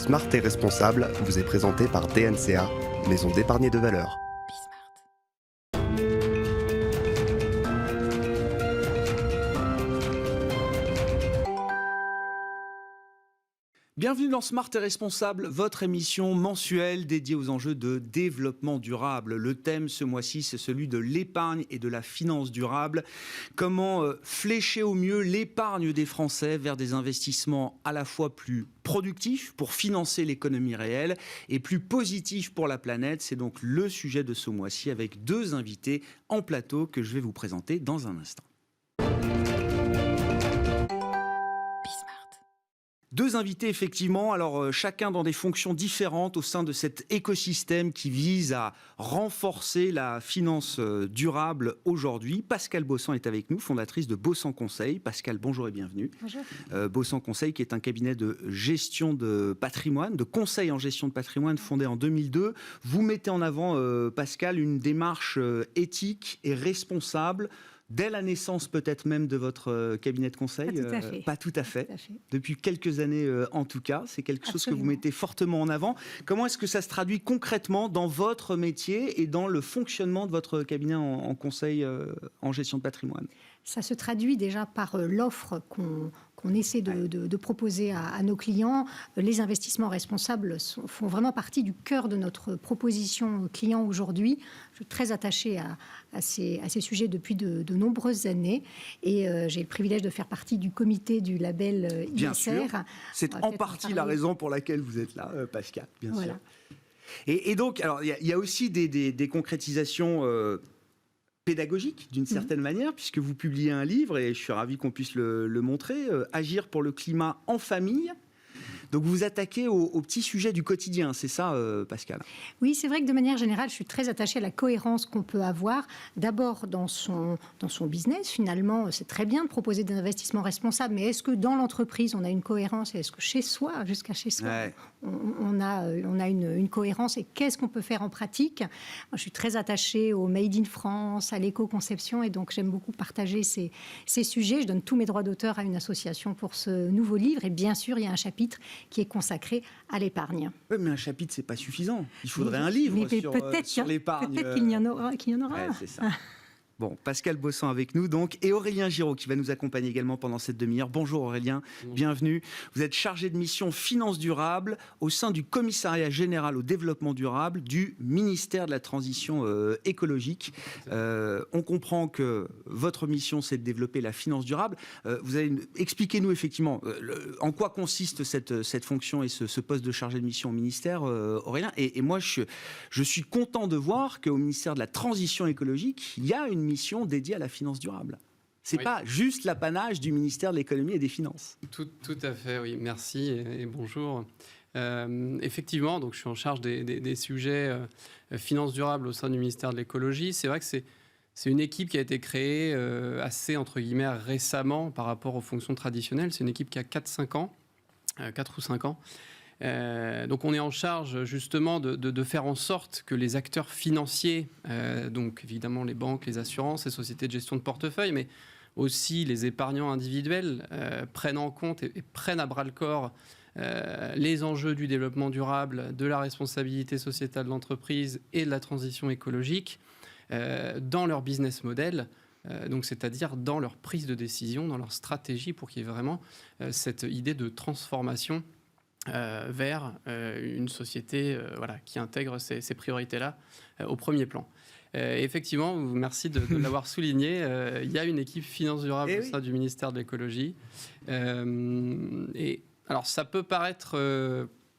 Smart et responsable vous est présenté par DNCA, maison d'épargne et de valeur. Bienvenue dans Smart et Responsable, votre émission mensuelle dédiée aux enjeux de développement durable. Le thème ce mois-ci, c'est celui de l'épargne et de la finance durable. Comment flécher au mieux l'épargne des Français vers des investissements à la fois plus productifs pour financer l'économie réelle et plus positifs pour la planète. C'est donc le sujet de ce mois-ci avec deux invités en plateau que je vais vous présenter dans un instant. Deux invités, effectivement, alors chacun dans des fonctions différentes au sein de cet écosystème qui vise à renforcer la finance durable aujourd'hui. Pascale Bossan est avec nous, fondatrice de Bossan Conseil. Pascale, bonjour et bienvenue. Bonjour. Bossan Conseil, qui est un cabinet de gestion de patrimoine, de conseil en gestion de patrimoine fondé en 2002. Vous mettez en avant, Pascale, une démarche éthique et responsable dès la naissance peut-être même de votre cabinet de conseil. Pas tout à fait. Pas tout à fait. Tout à fait. Depuis quelques années en tout cas, c'est quelque chose que vous Absolument. mettez fortement en avant. Comment est-ce que ça se traduit concrètement dans votre métier et dans le fonctionnement de votre cabinet en conseil en gestion de patrimoine ? Ça se traduit déjà par l'offre qu'on essaie de proposer à nos clients. Les investissements responsables font vraiment partie du cœur de notre proposition client aujourd'hui. Je suis très attachée à ces sujets depuis de nombreuses années et j'ai le privilège de faire partie du comité du label ISR. Bien sûr. C'est On va en peut-être partie en la parler. raison pour laquelle vous êtes là, Pascal, bien Voilà. sûr. Et donc, alors, il y a aussi des concrétisations pédagogique d'une certaine manière, puisque vous publiez un livre, et je suis ravi qu'on puisse le montrer, Agir pour le climat en famille. Donc vous vous attaquez aux petits sujets du quotidien, c'est ça, Pascal ? Oui, c'est vrai que de manière générale, je suis très attachée à la cohérence qu'on peut avoir. D'abord, dans son business, finalement, c'est très bien de proposer des investissements responsables, mais est-ce que dans l'entreprise, on a une cohérence ? Et est-ce que chez soi, jusqu'à chez soi, Ouais. on a une cohérence ? Et qu'est-ce qu'on peut faire en pratique ? Moi, je suis très attachée au Made in France, à l'éco-conception, et donc j'aime beaucoup partager ces sujets. Je donne tous mes droits d'auteur à une association pour ce nouveau livre, et bien sûr, il y a un chapitre qui est consacré à l'épargne. Ouais, mais un chapitre, c'est pas suffisant. Il faudrait Mais- un livre mais sur, sur l'épargne. Peut-être qu'il y en aura. Ouais, c'est ça. Bon, Pascal Bossan avec nous donc, et Aurélien Giraud qui va nous accompagner également pendant cette demi-heure. Bonjour Aurélien, bienvenue. Vous êtes chargé de mission finance durable au sein du commissariat général au développement durable du ministère de la transition écologique. On comprend que votre mission c'est de développer la finance durable. Vous allez expliquez-nous effectivement en quoi consiste cette fonction et ce poste de chargé de mission au ministère, Aurélien. Et moi je suis content de voir qu'au ministère de la transition écologique, il y a une mission dédiée à la finance durable. C'est Oui. pas juste l'apanage du ministère de l'économie et des finances. Tout à fait, oui. Merci et bonjour. Effectivement, donc je suis en charge des sujets finances durables au sein du ministère de l'écologie. C'est vrai que c'est une équipe qui a été créée assez, entre guillemets, récemment par rapport aux fonctions traditionnelles. C'est une équipe qui a 4 ou 5 ans. Donc on est en charge justement de faire en sorte que les acteurs financiers, donc évidemment les banques, les assurances, les sociétés de gestion de portefeuille, mais aussi les épargnants individuels, prennent en compte et prennent à bras le corps les enjeux du développement durable, de la responsabilité sociétale de l'entreprise et de la transition écologique dans leur business model. Donc, c'est-à-dire dans leur prise de décision, dans leur stratégie, pour qu'il y ait vraiment cette idée de transformation vers une société qui intègre ces priorités-là au premier plan. Effectivement, merci de l'avoir souligné, il y a une équipe finance durable au sein du ministère de l'écologie. Et alors, ça peut paraître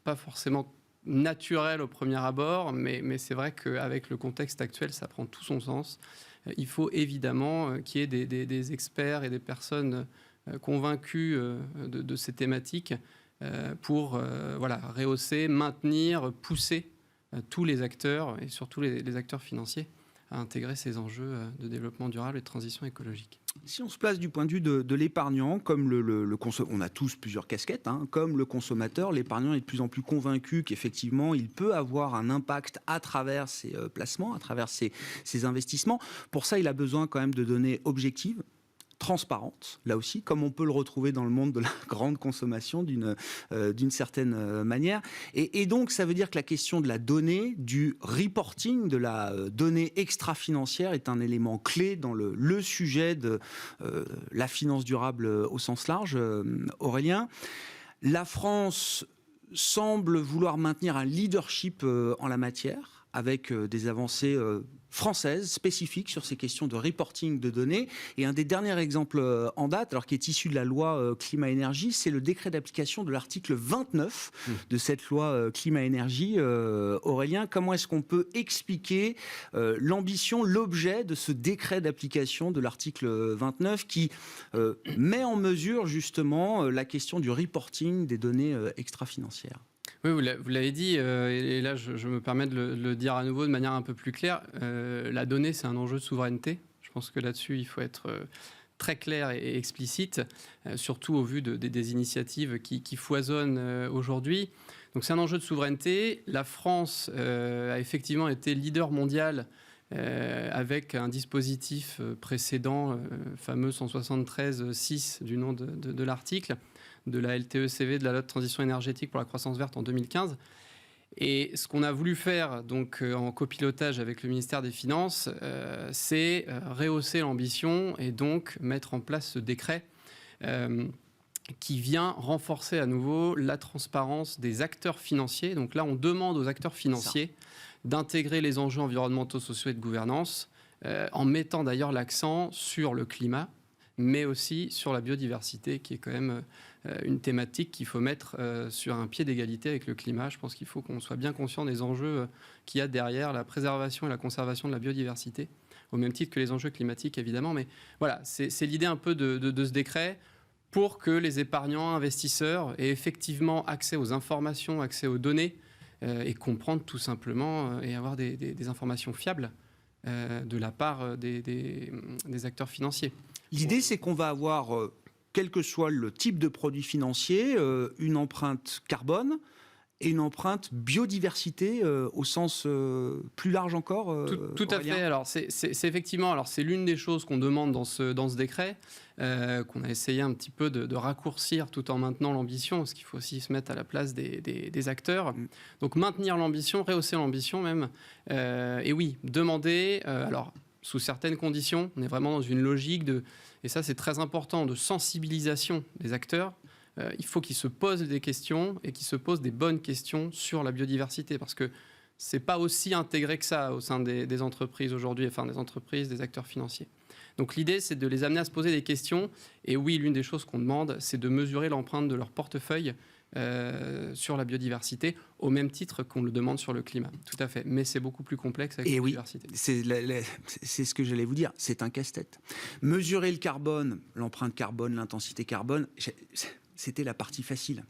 pas forcément naturel au premier abord, mais c'est vrai qu'avec le contexte actuel, ça prend tout son sens. Il faut évidemment qu'il y ait des experts et des personnes convaincues de ces thématiques pour rehausser, maintenir, pousser tous les acteurs, et surtout les acteurs financiers, à intégrer ces enjeux de développement durable et de transition écologique. Si on se place du point de vue de l'épargnant, comme le consommateur, on a tous plusieurs casquettes, comme le consommateur, l'épargnant est de plus en plus convaincu qu'effectivement, il peut avoir un impact à travers ses placements, à travers ses investissements. Pour ça, il a besoin quand même de données objectives, transparente, là aussi, comme on peut le retrouver dans le monde de la grande consommation d'une certaine manière. Et donc, ça veut dire que la question de la donnée, du reporting, de la donnée extra-financière est un élément clé dans le sujet de la finance durable au sens large. Aurélien, la France semble vouloir maintenir un leadership en la matière, avec des avancées françaises spécifiques sur ces questions de reporting de données. Et un des derniers exemples en date, alors qui est issu de la loi climat-énergie, c'est le décret d'application de l'article 29 de cette loi climat-énergie. Aurélien, comment est-ce qu'on peut expliquer l'ambition, l'objet de ce décret d'application de l'article 29 qui met en mesure justement la question du reporting des données extra-financières? Oui, vous l'avez dit, et là je me permets de le dire à nouveau de manière un peu plus claire. La donnée, c'est un enjeu de souveraineté. Je pense que là-dessus, il faut être très clair et explicite, surtout au vu des initiatives qui foisonnent aujourd'hui. Donc c'est un enjeu de souveraineté. La France a effectivement été leader mondial avec un dispositif précédent, fameux 173.6 du nom de l'article, de la LTE-CV, de la loi de transition énergétique pour la croissance verte en 2015. Et ce qu'on a voulu faire donc, en copilotage avec le ministère des Finances, c'est rehausser l'ambition et donc mettre en place ce décret qui vient renforcer à nouveau la transparence des acteurs financiers. Donc là, on demande aux acteurs financiers d'intégrer les enjeux environnementaux, sociaux et de gouvernance, en mettant d'ailleurs l'accent sur le climat, mais aussi sur la biodiversité, qui est quand même une thématique qu'il faut mettre sur un pied d'égalité avec le climat. Je pense qu'il faut qu'on soit bien conscient des enjeux qu'il y a derrière la préservation et la conservation de la biodiversité, au même titre que les enjeux climatiques, évidemment. Mais voilà, c'est l'idée un peu de ce décret pour que les épargnants, investisseurs aient effectivement accès aux informations, accès aux données, et comprendre tout simplement et avoir des informations fiables de la part des acteurs financiers. L'idée, c'est qu'on va avoir, quel que soit le type de produit financier, une empreinte carbone et une empreinte biodiversité au sens plus large encore. Tout à fait. Alors c'est effectivement, alors c'est l'une des choses qu'on demande dans ce décret, qu'on a essayé un petit peu de raccourcir tout en maintenant l'ambition, parce qu'il faut aussi se mettre à la place des acteurs. Donc maintenir l'ambition, rehausser l'ambition même, et oui, demander. Alors sous certaines conditions, on est vraiment dans une logique et ça c'est très important, de sensibilisation des acteurs. Il faut qu'ils se posent des questions et qu'ils se posent des bonnes questions sur la biodiversité, parce que c'est pas aussi intégré que ça au sein des entreprises aujourd'hui, enfin des entreprises, des acteurs financiers. Donc l'idée, c'est de les amener à se poser des questions. Et oui, l'une des choses qu'on demande, c'est de mesurer l'empreinte de leur portefeuille sur la biodiversité, au même titre qu'on le demande sur le climat. Tout à fait. Mais c'est beaucoup plus complexe avec la biodiversité. C'est ce que j'allais vous dire. C'est un casse-tête. Mesurer le carbone, l'empreinte carbone, l'intensité carbone, c'était la partie facile.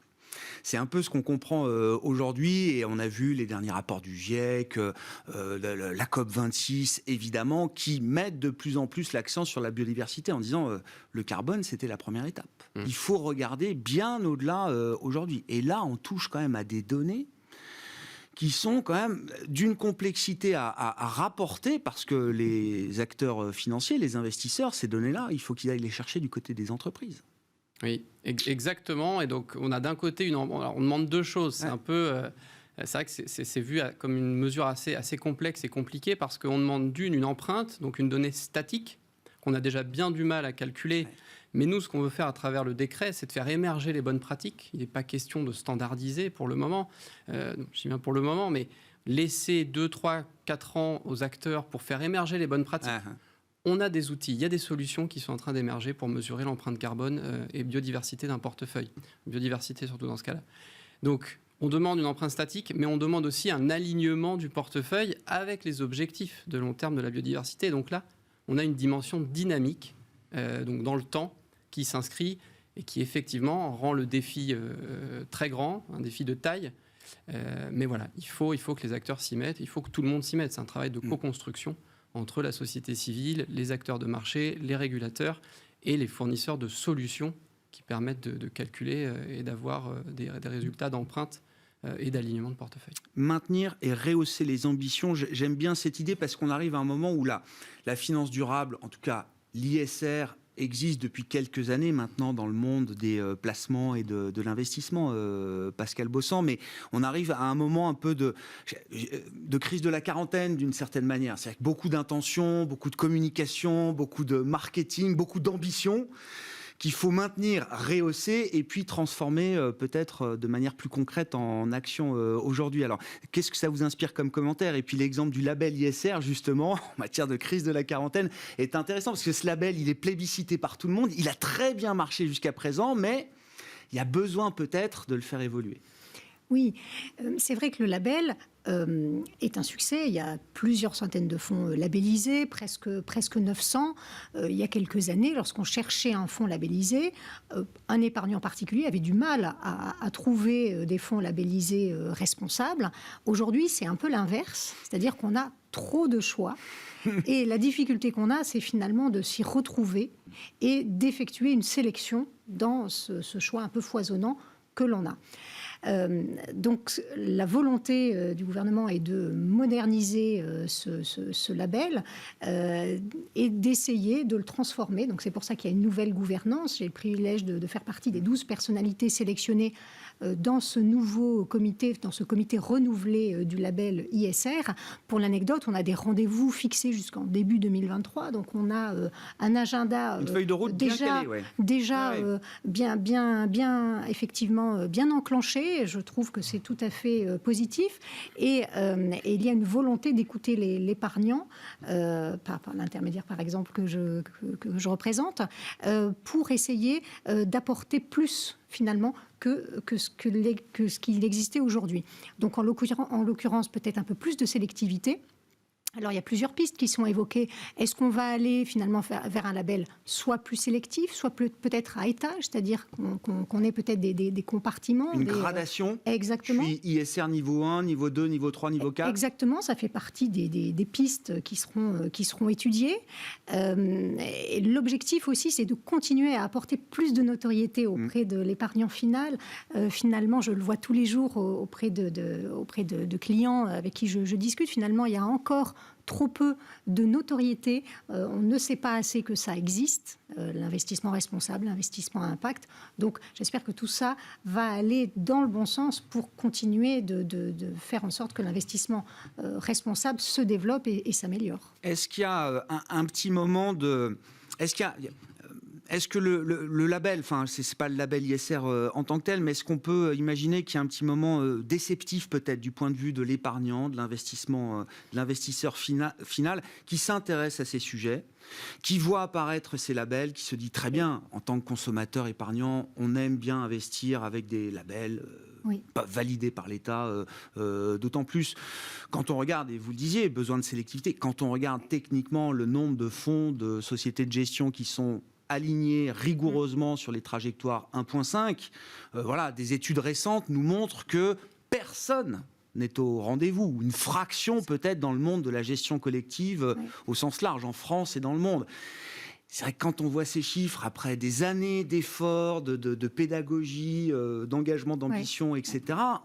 C'est un peu ce qu'on comprend aujourd'hui, et on a vu les derniers rapports du GIEC, la COP26 évidemment, qui mettent de plus en plus l'accent sur la biodiversité en disant le carbone, c'était la première étape. Il faut regarder bien au-delà aujourd'hui. Et là, on touche quand même à des données qui sont quand même d'une complexité à rapporter, parce que les acteurs financiers, les investisseurs, ces données-là, il faut qu'ils aillent les chercher du côté des entreprises. Oui, exactement. Et donc, on a d'un côté, on demande deux choses. C'est un peu, c'est vrai que c'est vu comme une mesure assez complexe et compliquée, parce qu'on demande une empreinte, donc une donnée statique, qu'on a déjà bien du mal à calculer. Mais nous, ce qu'on veut faire à travers le décret, c'est de faire émerger les bonnes pratiques. Il n'est pas question de standardiser pour le moment. Je dis bien pour le moment, mais laisser 2, 3, 4 ans aux acteurs pour faire émerger les bonnes pratiques. On a des outils, il y a des solutions qui sont en train d'émerger pour mesurer l'empreinte carbone et biodiversité d'un portefeuille. Biodiversité surtout dans ce cas-là. Donc, on demande une empreinte statique, mais on demande aussi un alignement du portefeuille avec les objectifs de long terme de la biodiversité. Donc là, on a une dimension dynamique donc dans le temps qui s'inscrit et qui effectivement rend le défi très grand, un défi de taille. Mais voilà, il faut que les acteurs s'y mettent, il faut que tout le monde s'y mette. C'est un travail de co-construction entre la société civile, les acteurs de marché, les régulateurs et les fournisseurs de solutions qui permettent de calculer et d'avoir des résultats d'empreinte et d'alignement de portefeuille. Maintenir et rehausser les ambitions, j'aime bien cette idée, parce qu'on arrive à un moment où la finance durable, en tout cas l'ISR, existe depuis quelques années maintenant dans le monde des placements et de l'investissement, Pascal Bossan, mais on arrive à un moment un peu de crise de la quarantaine d'une certaine manière. C'est-à-dire que beaucoup d'intentions, beaucoup de communication, beaucoup de marketing, beaucoup d'ambition qu'il faut maintenir, rehausser et puis transformer peut-être de manière plus concrète en action aujourd'hui. Alors, qu'est-ce que ça vous inspire comme commentaire? Et puis l'exemple du label ISR, justement, en matière de crise de la quarantaine, est intéressant parce que ce label, il est plébiscité par tout le monde. Il a très bien marché jusqu'à présent, mais il y a besoin peut-être de le faire évoluer. Oui, c'est vrai que le label est un succès. Il y a plusieurs centaines de fonds labellisés, presque 900. Il y a quelques années, lorsqu'on cherchait un fonds labellisé, un épargnant particulier avait du mal à trouver des fonds labellisés responsables. Aujourd'hui, c'est un peu l'inverse, c'est-à-dire qu'on a trop de choix. Et la difficulté qu'on a, c'est finalement de s'y retrouver et d'effectuer une sélection dans ce choix un peu foisonnant que l'on a. Donc la volonté du gouvernement est de moderniser ce label et d'essayer de le transformer. Donc c'est pour ça qu'il y a une nouvelle gouvernance. J'ai le privilège de faire partie des 12 personnalités sélectionnées dans ce nouveau comité, dans ce comité renouvelé du label ISR. Pour l'anecdote, on a des rendez-vous fixés jusqu'en début 2023. Donc on a un agenda une feuille de route déjà, bien calée, bien effectivement bien enclenché. Je trouve que c'est tout à fait positif. Et il y a une volonté d'écouter l'épargnant, par l'intermédiaire, par exemple, que je représente, pour essayer d'apporter plus, finalement, que ce qu'il existait aujourd'hui. Donc, en l'occurrence, peut-être un peu plus de sélectivité. Alors, il y a plusieurs pistes qui sont évoquées. Est-ce qu'on va aller finalement vers un label soit plus sélectif, soit peut-être à étage, c'est-à-dire qu'on ait peut-être des compartiments. Une gradation. Exactement. Puis ISR niveau 1, niveau 2, niveau 3, niveau 4. Exactement, ça fait partie des pistes qui seront étudiées. Et l'objectif aussi, c'est de continuer à apporter plus de notoriété auprès de l'épargnant final. Finalement, je le vois tous les jours auprès de clients avec qui je discute. Finalement, il y a encore trop peu de notoriété. On ne sait pas assez que ça existe, l'investissement responsable, l'investissement à impact. Donc, j'espère que tout ça va aller dans le bon sens pour continuer de faire en sorte que l'investissement responsable se développe et s'améliore. Est-ce qu'il y a un petit moment de... Est-ce que le label, enfin, c'est pas le label ISR en tant que tel, mais est-ce qu'on peut imaginer qu'il y a un petit moment déceptif peut-être du point de vue de l'épargnant, de l'investisseur final, qui s'intéresse à ces sujets, qui voit apparaître ces labels, qui se dit très bien, en tant que consommateur épargnant, on aime bien investir avec des labels pas validés par l'État, d'autant plus quand on regarde, et vous le disiez, besoin de sélectivité, quand on regarde techniquement le nombre de fonds, de sociétés de gestion qui sont alignés rigoureusement sur les trajectoires 1.5. Voilà, des études récentes nous montrent que personne n'est au rendez-vous. Une fraction peut-être dans le monde de la gestion collective au sens large, en France et dans le monde. C'est vrai que quand on voit ces chiffres, après des années d'efforts, de pédagogie, d'engagement, d'ambition, etc.,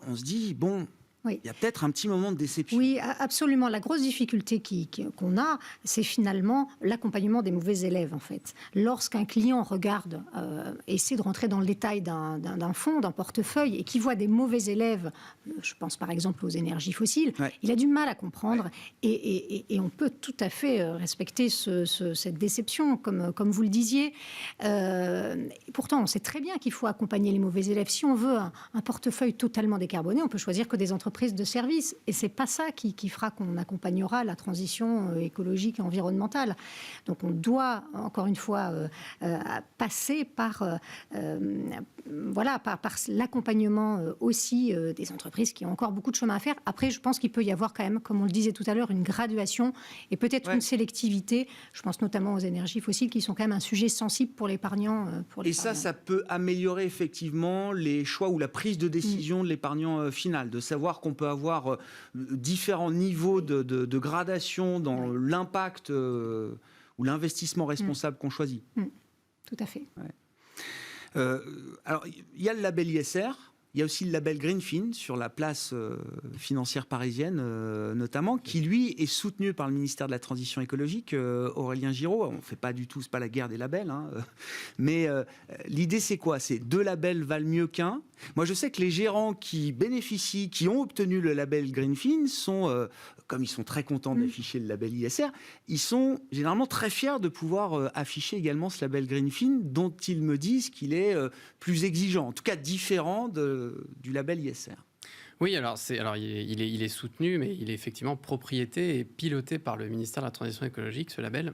on se dit, bon... Il y a peut-être un petit moment de déception. Oui, absolument. La grosse difficulté qu'on a, c'est finalement l'accompagnement des mauvais élèves, en fait. Lorsqu'un client regarde, essaie de rentrer dans le détail d'un fonds, d'un portefeuille, et qui voit des mauvais élèves, je pense par exemple aux énergies fossiles, il a du mal à comprendre. Et on peut tout à fait respecter cette déception, comme vous le disiez. Pourtant, on sait très bien qu'il faut accompagner les mauvais élèves. Si on veut un portefeuille totalement décarboné, on peut choisir que des entreprises de services. Et c'est pas ça qui fera qu'on accompagnera la transition écologique et environnementale. Donc on doit, encore une fois, passer par l'accompagnement aussi des entreprises qui ont encore beaucoup de chemin à faire. Après, je pense qu'il peut y avoir quand même, comme on le disait tout à l'heure, une graduation et peut-être une sélectivité. Je pense notamment aux énergies fossiles qui sont quand même un sujet sensible pour l'épargnant. Et ça peut améliorer effectivement les choix ou la prise de décision de l'épargnant final, de savoir qu'on peut avoir différents niveaux de gradation dans l'impact ou l'investissement responsable qu'on choisit. Tout à fait. Alors, il y a le label ISR. Il y a aussi le label Greenfin sur la place financière parisienne, notamment, qui lui est soutenu par le ministère de la Transition écologique, Aurélien Giraud. On ne fait pas du tout, c'est pas la guerre des labels, hein, mais l'idée c'est quoi? C'est 2 labels valent mieux qu'un. Moi, je sais que les gérants qui bénéficient, qui ont obtenu le label Greenfin, sont, comme ils sont très contents d'afficher le label ISR, ils sont généralement très fiers de pouvoir afficher également ce label Greenfin, dont ils me disent qu'il est plus exigeant, en tout cas différent du label ISR. Oui, alors il est soutenu, mais il est effectivement propriété et piloté par le ministère de la Transition écologique, ce label.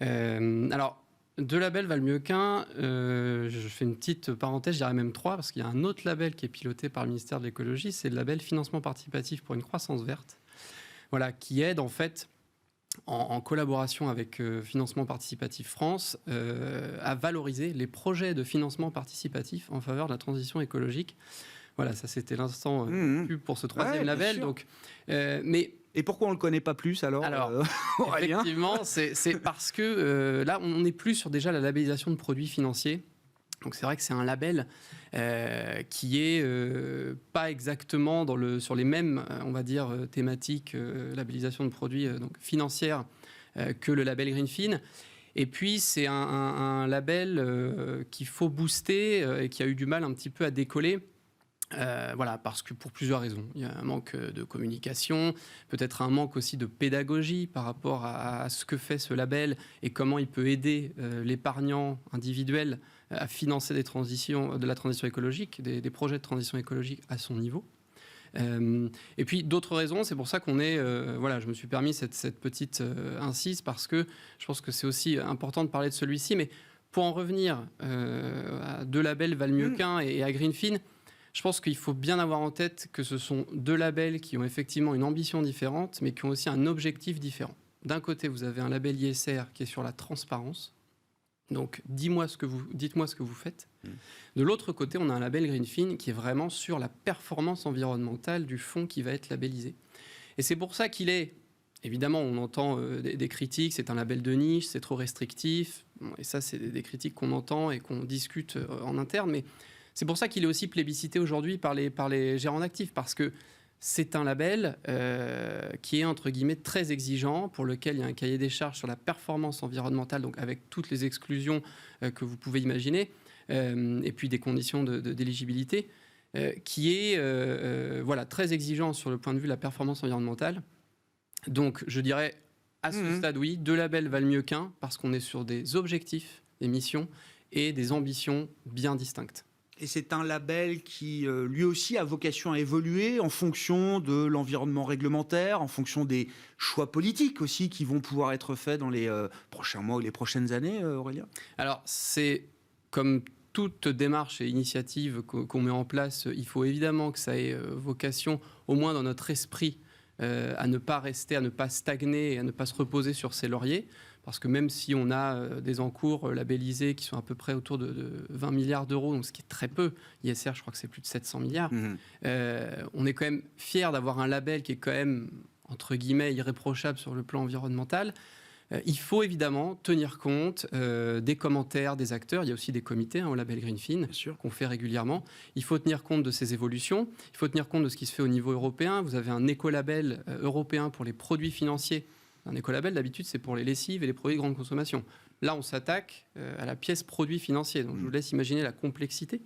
Alors, 2 labels valent mieux qu'un. Je fais une petite parenthèse, je dirais même 3, parce qu'il y a un autre label qui est piloté par le ministère de l'écologie, c'est le label Financement participatif pour une croissance verte, voilà, qui aide en fait, en collaboration avec Financement Participatif France, à valoriser les projets de financement participatif en faveur de la transition écologique. Voilà, ça c'était l'instant pub pour ce 3e label. Donc, Et pourquoi on ne le connaît pas plus alors effectivement, c'est parce que là, on n'est plus sur déjà la labellisation de produits financiers. Donc c'est vrai que c'est un label qui est pas exactement sur les mêmes, on va dire, thématiques, labellisation de produits donc financières que le label Greenfin. Et puis c'est un label qu'il faut booster et qui a eu du mal un petit peu à décoller. Voilà, parce que pour plusieurs raisons. Il y a un manque de communication, peut-être un manque aussi de pédagogie par rapport à ce que fait ce label et comment il peut aider l'épargnant individuel à financer de la transition écologique, des projets de transition écologique à son niveau. Et puis d'autres raisons, c'est pour ça qu'on est... voilà, je me suis permis cette petite incise parce que je pense que c'est aussi important de parler de celui-ci. Mais pour en revenir à 2 labels valent mieux qu'un et à Greenfin, je pense qu'il faut bien avoir en tête que ce sont 2 labels qui ont effectivement une ambition différente, mais qui ont aussi un objectif différent. D'un côté, vous avez un label ISR qui est sur la transparence. Donc, dites-moi ce que vous faites. De l'autre côté, on a un label Greenfin qui est vraiment sur la performance environnementale du fonds qui va être labellisé. Et c'est pour ça qu'il est... Évidemment, on entend des critiques, c'est un label de niche, c'est trop restrictif. Bon, et ça, c'est des critiques qu'on entend et qu'on discute en interne, mais... C'est pour ça qu'il est aussi plébiscité aujourd'hui par les gérants d'actifs, parce que c'est un label qui est, entre guillemets, très exigeant, pour lequel il y a un cahier des charges sur la performance environnementale, donc avec toutes les exclusions que vous pouvez imaginer, et puis des conditions d'éligibilité, qui est voilà, très exigeant sur le point de vue de la performance environnementale. Donc, je dirais, à ce stade, oui, 2 labels valent mieux qu'un, parce qu'on est sur des objectifs, des missions et des ambitions bien distinctes. Et c'est un label qui, lui aussi, a vocation à évoluer en fonction de l'environnement réglementaire, en fonction des choix politiques aussi qui vont pouvoir être faits dans les prochains mois ou les prochaines années, Aurélien? Alors, c'est comme toute démarche et initiative qu'on met en place, il faut évidemment que ça ait vocation, au moins dans notre esprit, à ne pas rester, à ne pas stagner et à ne pas se reposer sur ses lauriers. Parce que même si on a des encours labellisés qui sont à peu près autour de 20 milliards d'euros, donc ce qui est très peu, ISR, je crois que c'est plus de 700 milliards, on est quand même fiers d'avoir un label qui est quand même, entre guillemets, irréprochable sur le plan environnemental. Il faut évidemment tenir compte des commentaires des acteurs. Il y a aussi des comités au label Greenfin qu'on fait régulièrement. Il faut tenir compte de ces évolutions. Il faut tenir compte de ce qui se fait au niveau européen. Vous avez un écolabel européen pour les produits financiers. Un écolabel, d'habitude, c'est pour les lessives et les produits de grande consommation. Là, on s'attaque à la pièce produit financier. Donc, je vous laisse imaginer la complexité.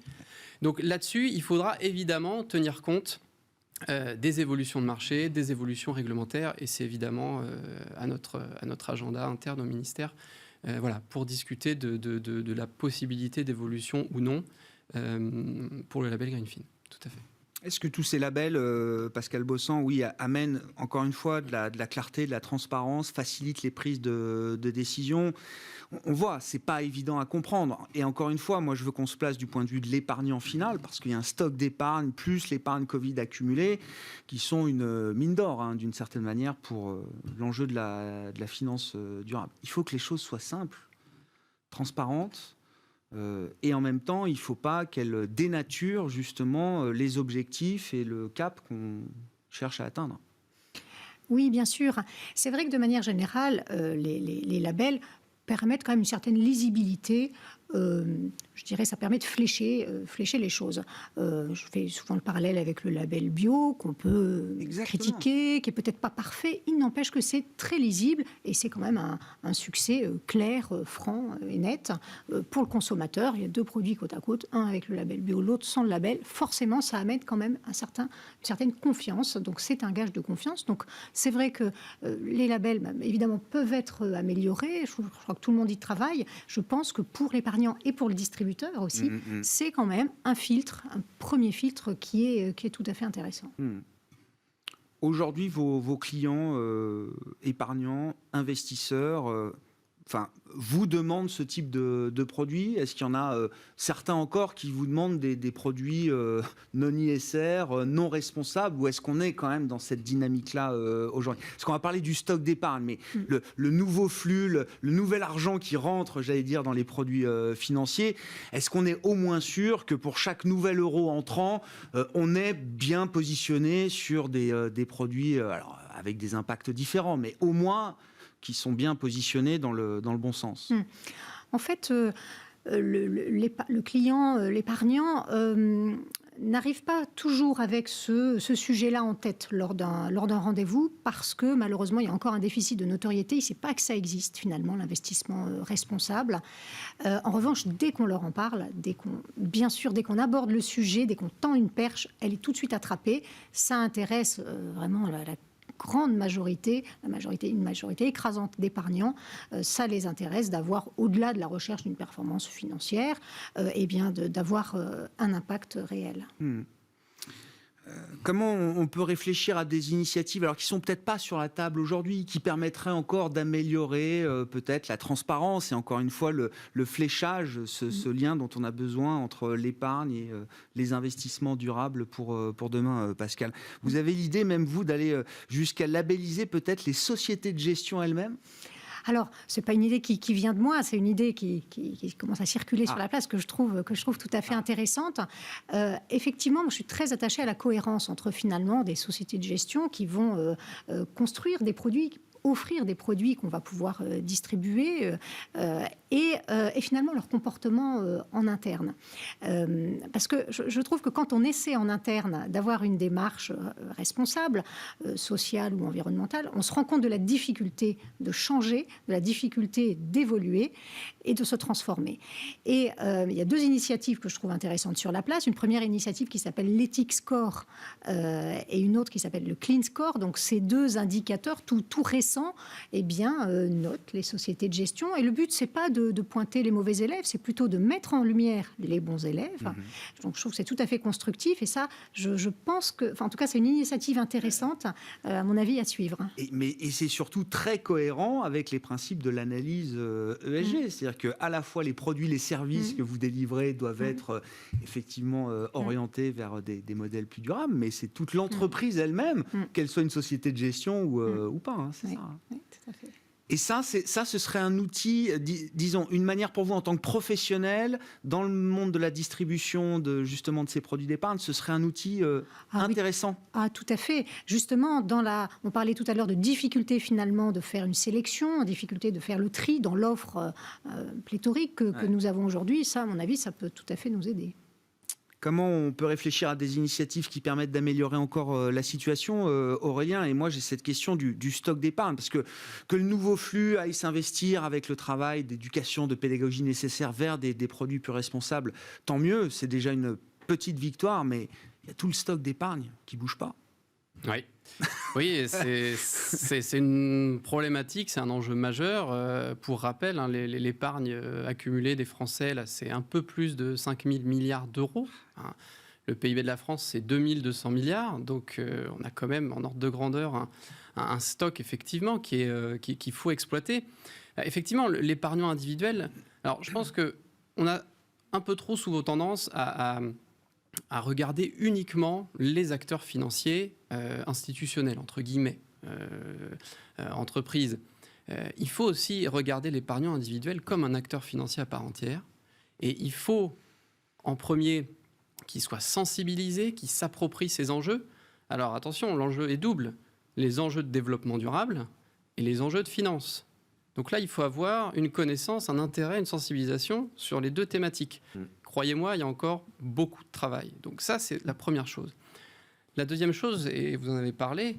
Donc, là-dessus, il faudra évidemment tenir compte des évolutions de marché, des évolutions réglementaires. Et c'est évidemment à notre agenda interne au ministère voilà, pour discuter de la possibilité d'évolution ou non pour le label Greenfin. Tout à fait. Est-ce que tous ces labels, Pascal Bossan, oui, amènent encore une fois de la clarté, de la transparence, facilitent les prises de décision? On voit, c'est pas évident à comprendre. Et encore une fois, moi, je veux qu'on se place du point de vue de l'épargnant final, parce qu'il y a un stock d'épargne, plus l'épargne Covid accumulée, qui sont une mine d'or, hein, d'une certaine manière, pour l'enjeu de la finance durable. Il faut que les choses soient simples, transparentes, et en même temps, il ne faut pas qu'elle dénature justement les objectifs et le cap qu'on cherche à atteindre. Oui, bien sûr. C'est vrai que de manière générale, les labels permettent quand même une certaine lisibilité je dirais, ça permet de flécher les choses. Je fais souvent le parallèle avec le label bio, qu'on peut critiquer, qui est peut-être pas parfait. Il n'empêche que c'est très lisible et c'est quand même un succès clair, franc et net pour le consommateur. Il y a 2 produits côte à côte, un avec le label bio, l'autre sans le label. Forcément, ça amène quand même une certaine confiance. Donc, c'est un gage de confiance. Donc, c'est vrai que les labels, évidemment, peuvent être améliorés. Je crois que tout le monde y travaille. Je pense que pour l'épargnant et pour le distributeur aussi, c'est quand même un premier filtre qui est tout à fait intéressant. Aujourd'hui, vos clients épargnants, investisseurs, vous demandent ce type de produits? Est-ce qu'il y en a certains encore qui vous demandent des produits non ISR, non responsables, ou est-ce qu'on est quand même dans cette dynamique-là aujourd'hui? Parce qu'on va parler du stock d'épargne, mais le nouveau flux, le nouvel argent qui rentre, j'allais dire, dans les produits financiers, est-ce qu'on est au moins sûr que pour chaque nouvel euro entrant, on est bien positionné sur des produits alors, avec des impacts différents, mais au moins qui sont bien positionnés dans le bon sens? En fait, le client, l'épargnant, n'arrive pas toujours avec ce sujet-là en tête lors d'un rendez-vous, parce que malheureusement, il y a encore un déficit de notoriété. Il ne sait pas que ça existe finalement, l'investissement responsable. En revanche, dès qu'on leur en parle, bien sûr, dès qu'on aborde le sujet, dès qu'on tend une perche, elle est tout de suite attrapée. Ça intéresse vraiment la grande majorité, une majorité écrasante d'épargnants, ça les intéresse d'avoir, au-delà de la recherche d'une performance financière, d'avoir un impact réel. Comment on peut réfléchir à des initiatives, alors qui sont peut-être pas sur la table aujourd'hui, qui permettraient encore d'améliorer peut-être la transparence et encore une fois le fléchage, ce lien dont on a besoin entre l'épargne et les investissements durables pour demain, Pascal? Vous avez l'idée, même vous, d'aller jusqu'à labelliser peut-être les sociétés de gestion elles-mêmes? Alors, ce n'est pas une idée qui vient de moi, c'est une idée qui commence à circuler sur la place, que je trouve tout à fait intéressante. Effectivement, moi, je suis très attachée à la cohérence entre finalement des sociétés de gestion qui vont construire des produits, offrir des produits qu'on va pouvoir distribuer et finalement leur comportement en interne. Parce que je trouve que quand on essaie en interne d'avoir une démarche responsable, sociale ou environnementale, on se rend compte de la difficulté de changer, de la difficulté d'évoluer et de se transformer. Et il y a 2 initiatives que je trouve intéressantes sur la place. Une première initiative qui s'appelle l'Ethic Score et une autre qui s'appelle le Clean Score. Donc ces 2 indicateurs tout récents notent les sociétés de gestion. Et le but, c'est pas de pointer les mauvais élèves, c'est plutôt de mettre en lumière les bons élèves. Donc je trouve que c'est tout à fait constructif. Et ça, je pense que, en tout cas, c'est une initiative intéressante, à mon avis, à suivre. Et c'est surtout très cohérent avec les principes de l'analyse ESG. C'est-à-dire qu'à la fois les produits, les services que vous délivrez doivent être effectivement orientés vers des modèles plus durables, mais c'est toute l'entreprise elle-même, qu'elle soit une société de gestion ou pas. Hein, c'est ça. Oui, tout à fait. Et ça, ce serait un outil, disons, une manière pour vous en tant que professionnel, dans le monde de la distribution de ces produits d'épargne, ce serait un outil intéressant. Oui. Ah, tout à fait. Justement, on parlait tout à l'heure de difficulté finalement de faire une sélection, difficulté de faire le tri dans l'offre pléthorique que nous avons aujourd'hui. Ça, à mon avis, ça peut tout à fait nous aider. Comment on peut réfléchir à des initiatives qui permettent d'améliorer encore la situation, Aurélien? Et moi, j'ai cette question du stock d'épargne, parce que le nouveau flux aille s'investir avec le travail d'éducation, de pédagogie nécessaire vers des produits plus responsables, tant mieux, c'est déjà une petite victoire, mais il y a tout le stock d'épargne qui ne bouge pas. Oui, c'est une problématique, c'est un enjeu majeur. Pour rappel, l'épargne accumulée des Français, là, c'est un peu plus de 5 000 milliards d'euros. Le PIB de la France, c'est 2 200 milliards. Donc, on a quand même, en ordre de grandeur, un stock, effectivement, qu'il faut exploiter. Effectivement, l'épargnant individuel, alors je pense qu'on a un peu trop souvent tendance à regarder uniquement les acteurs financiers institutionnels, entre guillemets, entreprises. Il faut aussi regarder l'épargnant individuel comme un acteur financier à part entière. Et il faut, en premier, qu'il soit sensibilisé, qu'il s'approprie ces enjeux. Alors attention, l'enjeu est double. Les enjeux de développement durable et les enjeux de finance. Donc là, il faut avoir une connaissance, un intérêt, une sensibilisation sur les deux thématiques. Croyez-moi, il y a encore beaucoup de travail. Donc ça, c'est la première chose. La deuxième chose, et vous en avez parlé,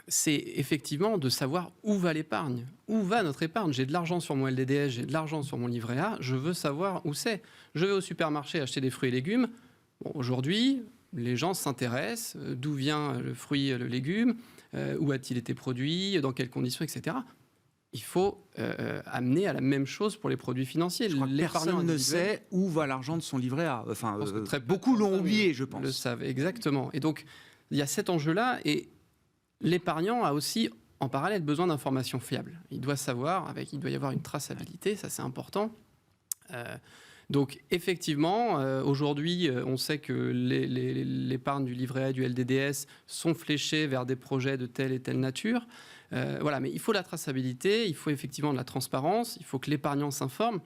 c'est effectivement de savoir où va l'épargne. Où va notre épargne? J'ai de l'argent sur mon LDDS, j'ai de l'argent sur mon livret A, je veux savoir où c'est. Je vais au supermarché acheter des fruits et légumes. Bon, aujourd'hui, les gens s'intéressent d'où vient le fruit, le légume, où a-t-il été produit, dans quelles conditions, etc. Il faut amener à la même chose pour les produits financiers. Je crois que personne ne sait où va l'argent de son livret A. Enfin, beaucoup l'ont oublié, je pense. Le savent, exactement. Et donc, il y a cet enjeu-là. Et l'épargnant a aussi, en parallèle, besoin d'informations fiables. Il doit savoir, il doit y avoir une traçabilité, ça c'est important. Donc, effectivement, aujourd'hui, on sait que l'épargne du livret A, du LDDS sont fléchées vers des projets de telle et telle nature. Voilà, mais il faut la traçabilité, il faut effectivement de la transparence, il faut que l'épargnant s'informe.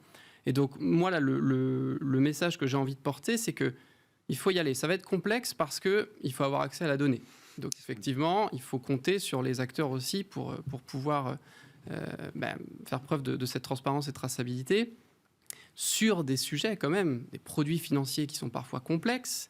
Et donc, moi, là, le message que j'ai envie de porter, c'est qu'il faut y aller. Ça va être complexe parce qu'il faut avoir accès à la donnée. Donc, effectivement, il faut compter sur les acteurs aussi pour pouvoir faire preuve de cette transparence et traçabilité sur des sujets quand même, des produits financiers qui sont parfois complexes.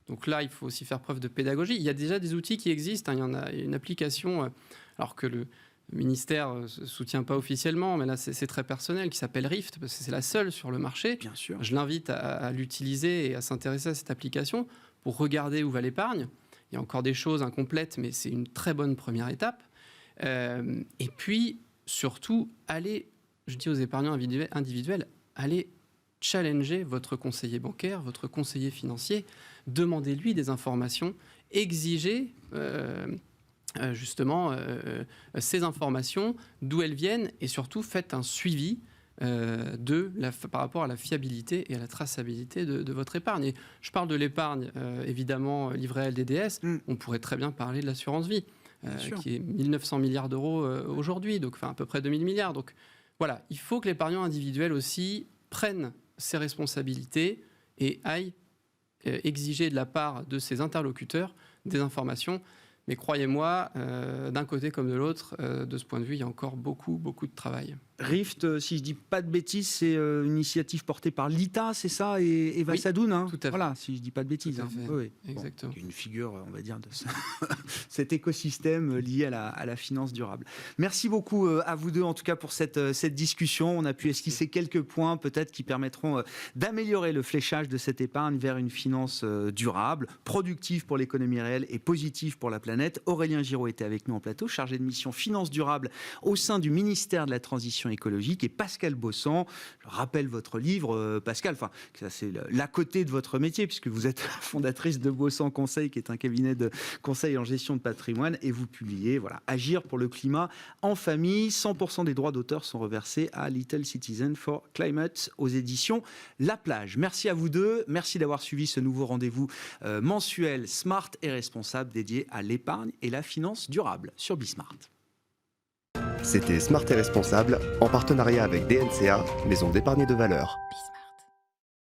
Donc là, il faut aussi faire preuve de pédagogie. Il y a déjà des outils qui existent. Il y en a une application, alors que le ministère ne soutient pas officiellement, mais là, c'est très personnel, qui s'appelle Rift, parce que c'est la seule sur le marché. Bien sûr. Je l'invite à l'utiliser et à s'intéresser à cette application pour regarder où va l'épargne. Il y a encore des choses incomplètes, mais c'est une très bonne première étape. Et puis, surtout, allez, je dis aux épargnants individuels, allez challenger votre conseiller bancaire, votre conseiller financier, demandez-lui des informations, exigez justement ces informations, d'où elles viennent, et surtout faites un suivi par rapport à la fiabilité et à la traçabilité de votre épargne. Et je parle de l'épargne, évidemment, livret A, LDDS, on pourrait très bien parler de l'assurance vie, qui est 1900 milliards d'euros aujourd'hui, donc à peu près 2000 milliards. Donc voilà, il faut que l'épargnant individuel aussi prenne ses responsabilités et aille exiger de la part de ses interlocuteurs des informations. Mais croyez-moi, d'un côté comme de l'autre, de ce point de vue, il y a encore beaucoup de travail. Rift, si je dis pas de bêtises, c'est une initiative portée par l'ITA, c'est ça, et Eva Sadoun, hein. Tout à fait. Voilà, si je dis pas de bêtises. Tout à fait. Oui. Exactement. Une figure, on va dire, de cet écosystème lié à la finance durable. Merci beaucoup à vous deux, en tout cas, pour cette discussion. On a pu esquisser quelques points, peut-être, qui permettront d'améliorer le fléchage de cette épargne vers une finance durable, productive pour l'économie réelle et positive pour la planète. Aurélien Giraud était avec nous en plateau, chargé de mission finance durable au sein du ministère de la Transition écologique, et Pascale Bossan. Je rappelle votre livre, Pascale, enfin, ça c'est l'à côté de votre métier, puisque vous êtes fondatrice de Bossan Conseil, qui est un cabinet de conseil en gestion de patrimoine, et vous publiez, Agir pour le climat en famille. 100% des droits d'auteur sont reversés à Little Citizen for Climate aux éditions La Plage. Merci à vous deux, merci d'avoir suivi ce nouveau rendez-vous mensuel Smart et responsable dédié à l'épargne et la finance durable sur Bismart. C'était Smart et Responsable, en partenariat avec DNCA, Maison d'épargne de valeur.